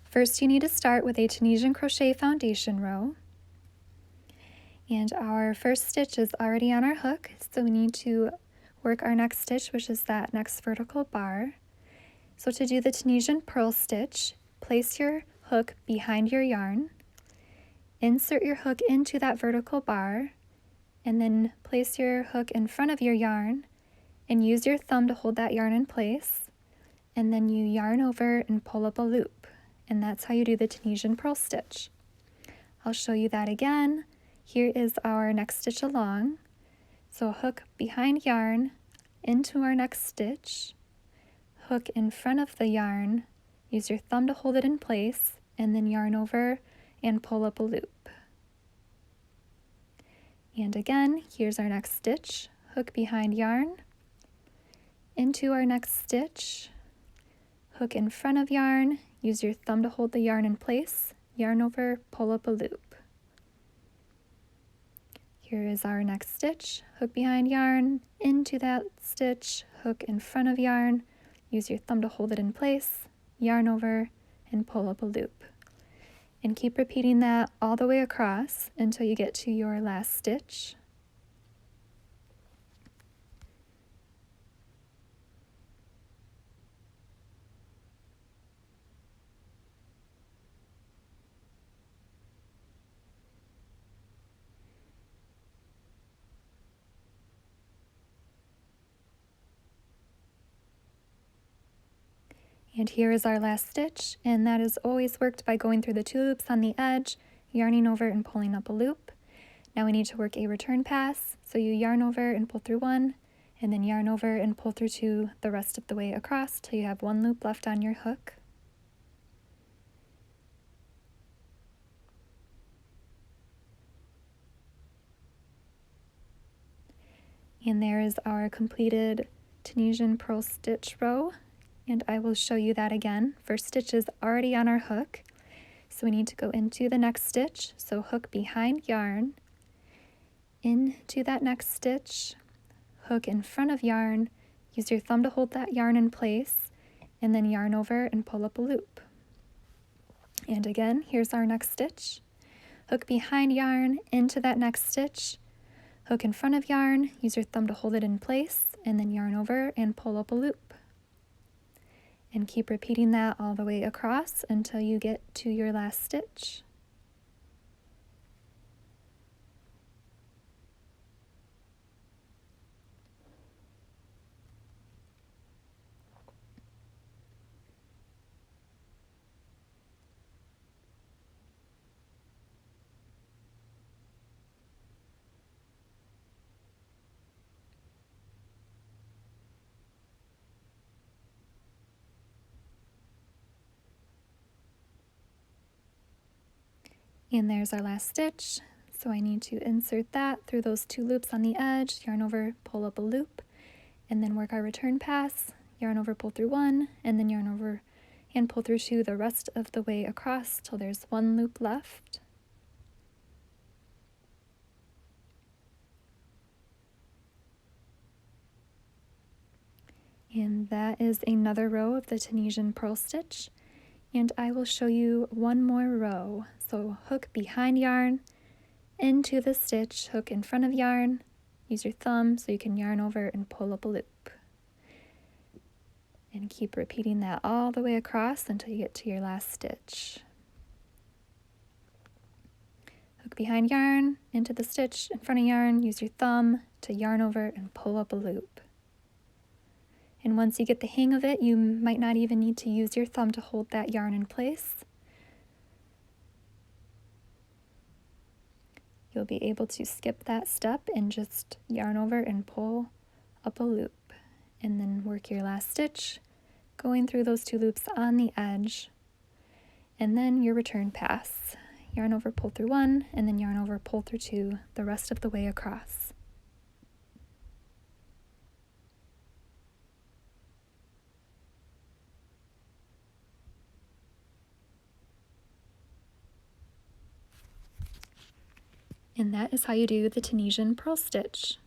First, you need to start with a Tunisian crochet foundation row. And our first stitch is already on our hook, so we need to work our next stitch, which is that next vertical bar. So to do the Tunisian purl stitch, place your hook behind your yarn, insert your hook into that vertical bar, and then place your hook in front of your yarn and use your thumb to hold that yarn in place, and then you yarn over and pull up a loop, and that's how you do the Tunisian purl stitch. I'll show you that again. Here is our next stitch along. So hook behind yarn into our next stitch, hook in front of the yarn, use your thumb to hold it in place, and then yarn over and pull up a loop. And again, here's our next stitch, hook behind yarn, into our next stitch, hook in front of yarn, use your thumb to hold the yarn in place, yarn over, pull up a loop. Here is our next stitch, hook behind yarn, into that stitch, hook in front of yarn, use your thumb to hold it in place, yarn over, and pull up a loop. And keep repeating that all the way across until you get to your last stitch. And here is our last stitch, and that is always worked by going through the 2 loops on the edge, yarning over and pulling up a loop. Now we need to work a return pass, so you yarn over and pull through 1, and then yarn over and pull through 2 the rest of the way across till you have 1 loop left on your hook. And there is our completed Tunisian purl stitch row. And I will show you that again. First stitch is already on our hook, so we need to go into the next stitch. So hook behind yarn, into that next stitch, hook in front of yarn, use your thumb to hold that yarn in place, and then yarn over and pull up a loop. And again, here's our next stitch. Hook behind yarn, into that next stitch, hook in front of yarn, use your thumb to hold it in place, and then yarn over and pull up a loop. And keep repeating that all the way across until you get to your last stitch. And there's our last stitch. So I need to insert that through those 2 loops on the edge, yarn over, pull up a loop, and then work our return pass, yarn over, pull through 1, and then yarn over and pull through 2 the rest of the way across till there's 1 loop left. And that is another row of the Tunisian purl stitch. And I will show you one more row. So hook behind yarn, into the stitch, hook in front of yarn, use your thumb so you can yarn over and pull up a loop. And keep repeating that all the way across until you get to your last stitch. Hook behind yarn, into the stitch, in front of yarn, use your thumb to yarn over and pull up a loop. And once you get the hang of it, you might not even need to use your thumb to hold that yarn in place. You'll be able to skip that step and just yarn over and pull up a loop. And then work your last stitch, going through those 2 loops on the edge. And then your return pass. Yarn over, pull through 1, and then yarn over, pull through 2 the rest of the way across. And that is how you do the Tunisian purl stitch.